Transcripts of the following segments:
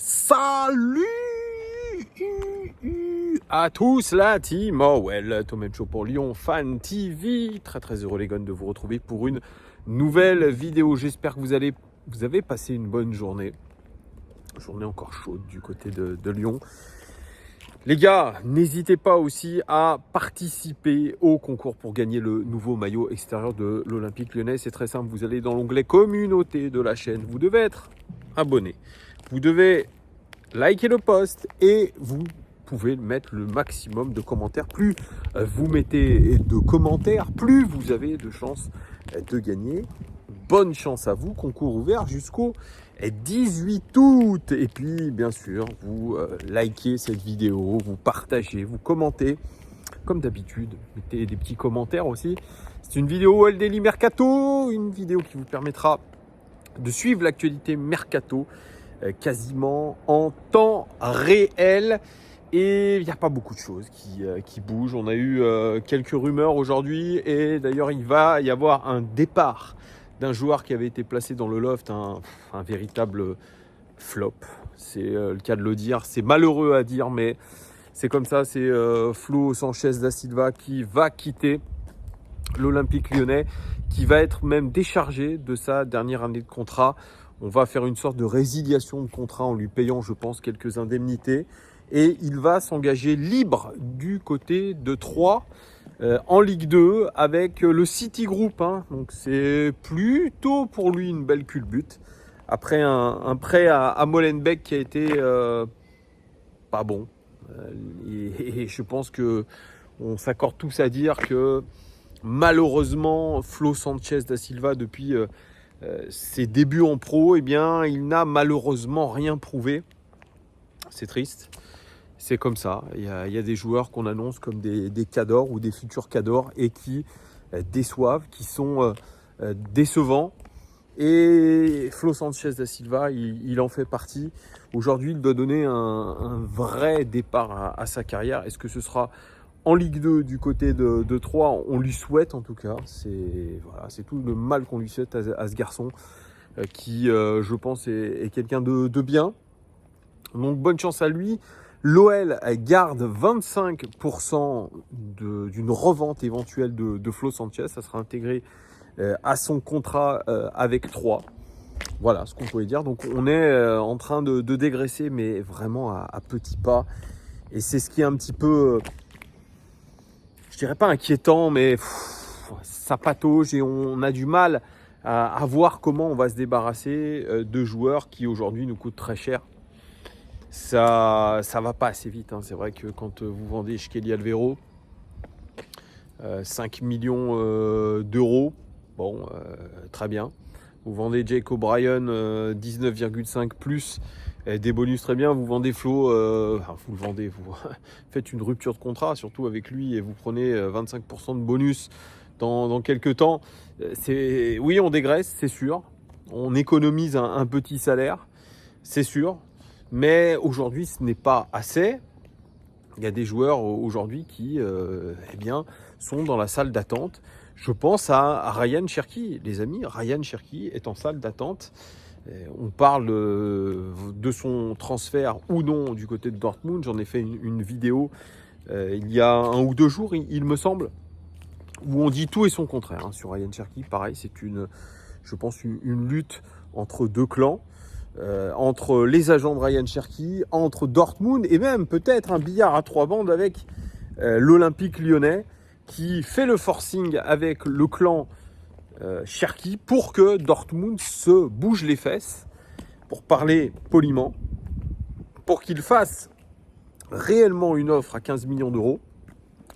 Salut à tous la team Tom Show pour Lyon Fan TV. Très heureux les gars de vous retrouver pour une nouvelle vidéo. J'espère que vous avez passé une bonne journée. Journée encore chaude du côté de Lyon. Les gars, n'hésitez pas aussi à participer au concours pour gagner le nouveau maillot extérieur de l'Olympique Lyonnais. C'est très simple, vous allez dans l'onglet communauté de la chaîne. Vous devez être abonné. Vous devez liker le post et vous pouvez mettre le maximum de commentaires. Plus vous mettez de commentaires, plus vous avez de chances de gagner. Bonne chance à vous, concours ouvert jusqu'au 18 août. Et puis, bien sûr, vous likez cette vidéo, vous partagez, vous commentez. Comme d'habitude, mettez des petits commentaires aussi. C'est une vidéo All Daily Mercato, une vidéo qui vous permettra de suivre l'actualité Mercato quasiment en temps réel. Et il n'y a pas beaucoup de choses qui bougent. On a eu quelques rumeurs aujourd'hui. Et d'ailleurs, il va y avoir un départ d'un joueur qui avait été placé dans le loft, un véritable flop. C'est le cas de le dire. C'est malheureux à dire, mais c'est comme ça. C'est Flo Sanchez da Silva qui va quitter l'Olympique Lyonnais, qui va être même déchargé de sa dernière année de contrat. On va faire une sorte de résiliation de contrat en lui payant, je pense, quelques indemnités. Et il va s'engager libre du côté de Troyes en Ligue 2 avec le City Group. Donc c'est plutôt pour lui une belle culbute. Après un prêt à Molenbeek qui a été pas bon. Et je pense qu'on s'accorde tous à dire que malheureusement, Flo Sanchez da Silva, depuis ses débuts en pro, eh bien, il n'a malheureusement rien prouvé. C'est triste. C'est comme ça. Il y a des joueurs qu'on annonce comme des cadors ou des futurs cadors et qui déçoivent, qui sont décevants. Et Flo Sanchez da Silva, il en fait partie. Aujourd'hui, il doit donner un vrai départ à sa carrière. Est-ce que ce sera en Ligue 2 du côté de Troyes? On lui souhaite en tout cas. C'est tout le mal qu'on lui souhaite à ce garçon qui, je pense, est quelqu'un de bien. Donc bonne chance à lui. L'OL garde 25% d'une revente éventuelle de Flo Sanchez. Ça sera intégré à son contrat avec Troyes. Voilà ce qu'on pouvait dire. Donc on est en train de dégraisser, mais vraiment à petits pas. Et c'est ce qui est un petit peu, je dirais pas inquiétant, mais ça patauge et on a du mal à voir comment on va se débarrasser de joueurs qui aujourd'hui nous coûtent très cher. Ça va pas assez vite. C'est vrai que quand vous vendez Shkelly Alvero 5 millions d'euros, bon, très bien. Vous vendez Jake O'Brien 19,5 plus des bonus, très bien. Vous vendez Flo, vous le vendez, vous faites une rupture de contrat, surtout avec lui, et vous prenez 25% de bonus dans quelques temps. Oui, on dégraisse, c'est sûr. On économise un petit salaire, c'est sûr. Mais aujourd'hui, ce n'est pas assez. Il y a des joueurs aujourd'hui qui sont dans la salle d'attente. Je pense à Ryan Cherki. Les amis, Ryan Cherki est en salle d'attente. On parle de son transfert ou non du côté de Dortmund. J'en ai fait une vidéo il y a 1 ou 2 jours, il me semble, où on dit tout et son contraire sur Ryan Cherki. Pareil, c'est je pense une lutte entre deux clans. Entre les agents de Ryan Cherki, entre Dortmund et même peut-être un billard à 3 bandes avec l'Olympique Lyonnais qui fait le forcing avec le clan Cherki pour que Dortmund se bouge les fesses, pour parler poliment, pour qu'il fasse réellement une offre à 15 millions d'euros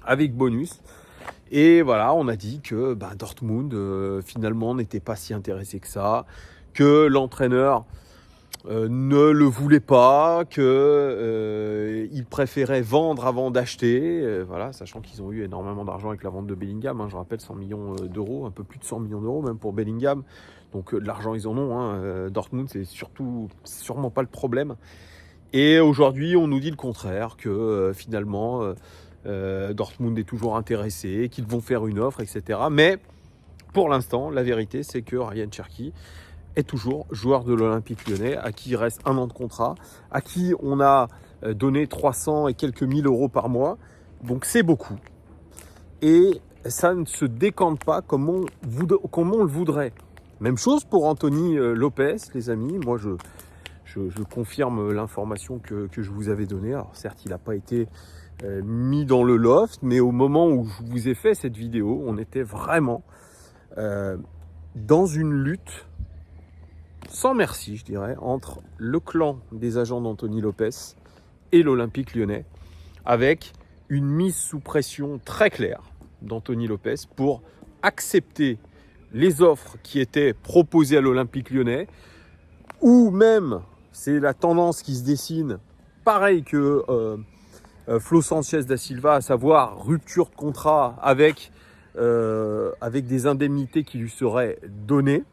avec bonus. Et voilà, on a dit que Dortmund finalement n'était pas si intéressé que ça, que l'entraîneur ne le voulait pas, qu'il préférait vendre avant d'acheter, voilà, sachant qu'ils ont eu énormément d'argent avec la vente de Bellingham, je rappelle 100 millions d'euros, un peu plus de 100 millions d'euros même pour Bellingham, donc de l'argent ils en ont, Dortmund c'est sûrement pas le problème. Et aujourd'hui on nous dit le contraire, que finalement Dortmund est toujours intéressé, qu'ils vont faire une offre, etc. Mais pour l'instant la vérité c'est que Ryan Cherki est toujours joueur de l'Olympique Lyonnais, à qui il reste 1 an de contrat, à qui on a donné 300 et quelques mille euros par mois. Donc c'est beaucoup. Et ça ne se décante pas comme on le voudrait. Même chose pour Anthony Lopez, les amis. Moi, je confirme l'information que je vous avais donnée. Alors certes, il n'a pas été mis dans le loft, mais au moment où je vous ai fait cette vidéo, on était vraiment dans une lutte sans merci, je dirais, entre le clan des agents d'Anthony Lopez et l'Olympique Lyonnais, avec une mise sous pression très claire d'Anthony Lopez pour accepter les offres qui étaient proposées à l'Olympique Lyonnais, ou même, c'est la tendance qui se dessine, pareil que Flo Sanchez da Silva, à savoir rupture de contrat avec des indemnités qui lui seraient données.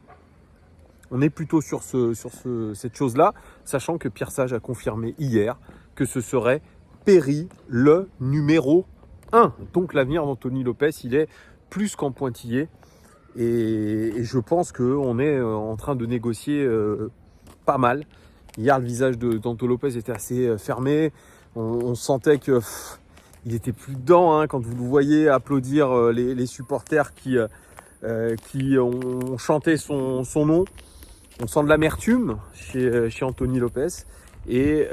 On est plutôt sur cette chose-là, sachant que Pierre Sage a confirmé hier que ce serait Perry le numéro 1. Donc l'avenir d'Anthony Lopez, il est plus qu'en pointillé. Et je pense qu'on est en train de négocier pas mal. Hier, le visage d'Anthony Lopez était assez fermé. On sentait que il était plus dedans quand vous le voyez applaudir les supporters qui ont chanté son nom. On sent de l'amertume chez Anthony Lopez et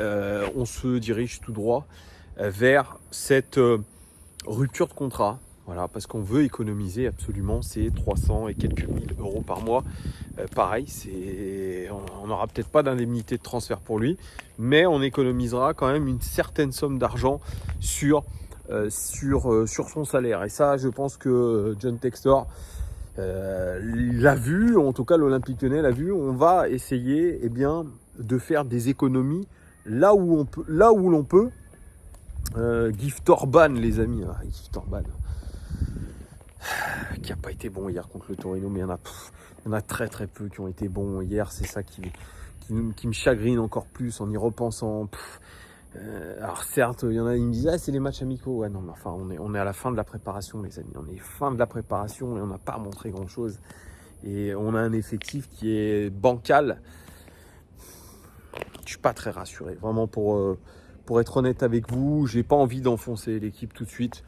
on se dirige tout droit vers cette rupture de contrat. Voilà, parce qu'on veut économiser absolument ces 300 et quelques mille euros par mois. Pareil, on n'aura peut-être pas d'indemnité de transfert pour lui, mais on économisera quand même une certaine somme d'argent sur son salaire. Et ça, je pense que John Textor l'a vu, en tout cas l'Olympique Lyonnais l'a vu. On va essayer de faire des économies là où l'on peut. Gift Orban, les amis, Gift Orban, qui n'a pas été bon hier contre le Torino, mais il y en a très très peu qui ont été bons hier. C'est ça qui me chagrine encore plus en y repensant. Alors certes, il y en a qui me disent c'est les matchs amicaux. Ouais, non, mais enfin, on est à la fin de la préparation, les amis. On est fin de la préparation et on n'a pas montré grand-chose. Et on a un effectif qui est bancal. Je suis pas très rassuré, vraiment, pour être honnête avec vous. J'ai pas envie d'enfoncer l'équipe tout de suite.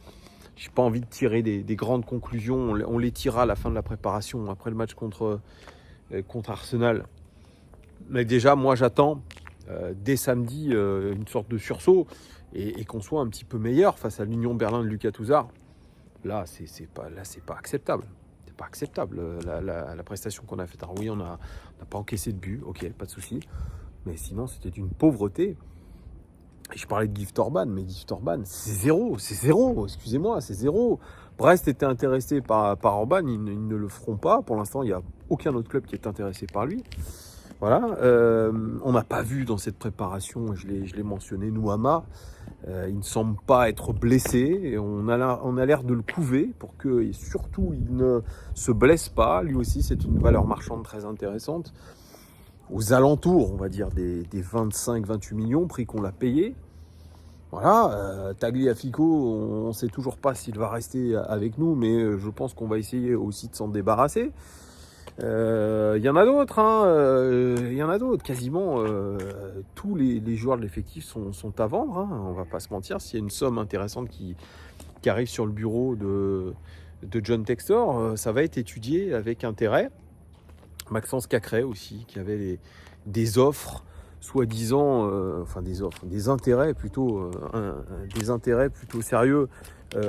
J'ai pas envie de tirer des grandes conclusions. On les tirera à la fin de la préparation, après le match contre Arsenal. Mais déjà, moi, j'attends dès samedi une sorte de sursaut et qu'on soit un petit peu meilleur face à l'Union Berlin de Lucas Touzard. Là, c'est pas acceptable. C'est pas acceptable la prestation qu'on a faite. Alors oui, on n'a pas encaissé de but, ok, pas de souci. Mais sinon, c'était d'une pauvreté. Et je parlais de Gift Orban, mais Gift Orban, c'est zéro, excusez-moi, c'est zéro. Brest était intéressé par Orban, ils ne le feront pas. Pour l'instant, il n'y a aucun autre club qui est intéressé par lui. Voilà, on n'a pas vu dans cette préparation, je l'ai mentionné, Nouama. Il ne semble pas être blessé. Et on a l'air de le couver pour que, et surtout, il ne se blesse pas. Lui aussi, c'est une valeur marchande très intéressante. Aux alentours, on va dire, des 25-28 millions, prix qu'on l'a payé. Voilà, Tagliafico, on ne sait toujours pas s'il va rester avec nous, mais je pense qu'on va essayer aussi de s'en débarrasser. Il y en a d'autres, il y en a d'autres. Quasiment tous les joueurs de l'effectif sont à vendre, on va pas se mentir. S'il y a une somme intéressante qui arrive sur le bureau de John Textor, ça va être étudié avec intérêt. Maxence Cacré aussi, qui avait des offres, soi-disant, des intérêts plutôt sérieux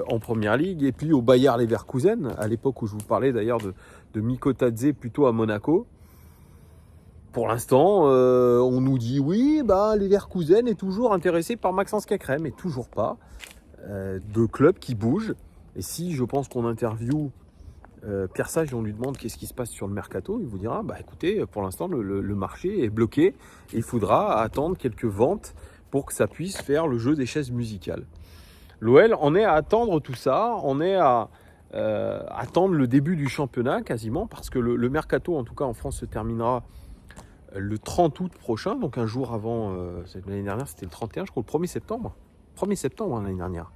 en Première Ligue. Et puis au Bayer Leverkusen, à l'époque où je vous parlais d'ailleurs de Miko Tadze, plutôt à Monaco. Pour l'instant, on nous dit oui, Leverkusen est toujours intéressé par Maxence Cacré, mais toujours pas de club qui bouge. Et si je pense qu'on interviewe Pierre Sage, on lui demande qu'est-ce qui se passe sur le mercato, il vous dira écoutez, pour l'instant le marché est bloqué et il faudra attendre quelques ventes pour que ça puisse faire le jeu des chaises musicales. L'OL en est à attendre tout ça, on est à attendre le début du championnat quasiment, parce que le mercato en tout cas en France se terminera le 30 août prochain, donc un jour avant, l'année dernière c'était le 31, je crois le 1er septembre l'année dernière.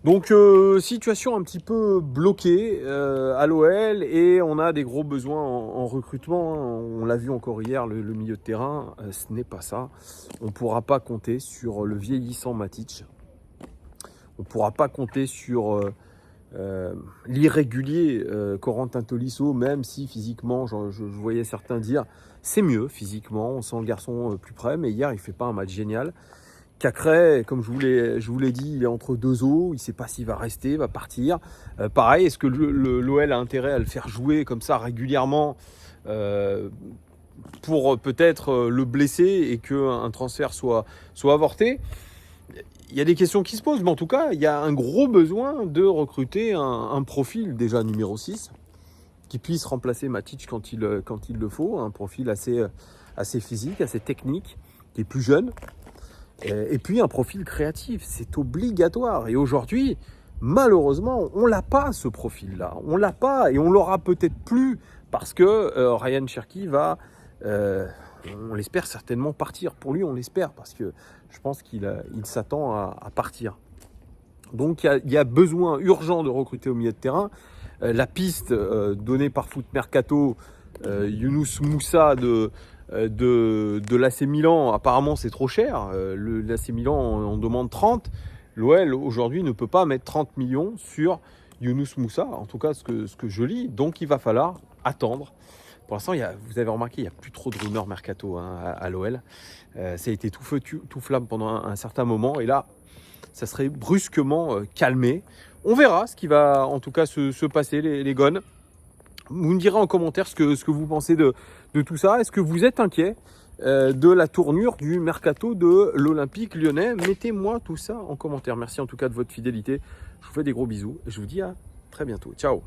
Donc situation un petit peu bloquée à l'OL et on a des gros besoins en recrutement. On l'a vu encore hier, le milieu de terrain, ce n'est pas ça. On ne pourra pas compter sur le vieillissant Matic. On ne pourra pas compter sur l'irrégulier Corentin Tolisso, même si physiquement, je voyais certains dire, c'est mieux physiquement, on sent le garçon plus près, mais hier il ne fait pas un match génial. Cacré, comme je vous l'ai dit, il est entre deux eaux, il ne sait pas s'il va rester, va partir. Pareil, est-ce que l'OL a intérêt à le faire jouer comme ça régulièrement pour peut-être le blesser et qu'un transfert soit avorté? Il y a des questions qui se posent, mais en tout cas, il y a un gros besoin de recruter un profil déjà numéro 6 qui puisse remplacer Matic quand il le faut, un profil assez physique, assez technique, qui est plus jeune. Et puis un profil créatif, c'est obligatoire. Et aujourd'hui, malheureusement, on l'a pas ce profil-là. On l'a pas et on l'aura peut-être plus parce que Ryan Cherki va, on l'espère certainement partir. Pour lui, on l'espère parce que je pense qu'il s'attend à partir. Donc il y a besoin urgent de recruter au milieu de terrain. La piste donnée par Foot Mercato, Younous Moussa de l'AC Milan, apparemment c'est trop cher. L'AC Milan on demande 30. L'OL aujourd'hui ne peut pas mettre 30 millions sur Younous Moussa, en tout cas ce que je lis. Donc il va falloir attendre. Pour l'instant, vous avez remarqué, il n'y a plus trop de rumeurs mercato à l'OL. Ça a été tout feu, tout flamme pendant un certain moment. Et là, ça serait brusquement calmé. On verra ce qui va en tout cas se passer, les gones. Vous me direz en commentaire ce que vous pensez de tout ça. Est-ce que vous êtes inquiet de la tournure du mercato de l'Olympique Lyonnais? Mettez-moi tout ça en commentaire. Merci en tout cas de votre fidélité. Je vous fais des gros bisous et je vous dis à très bientôt. Ciao!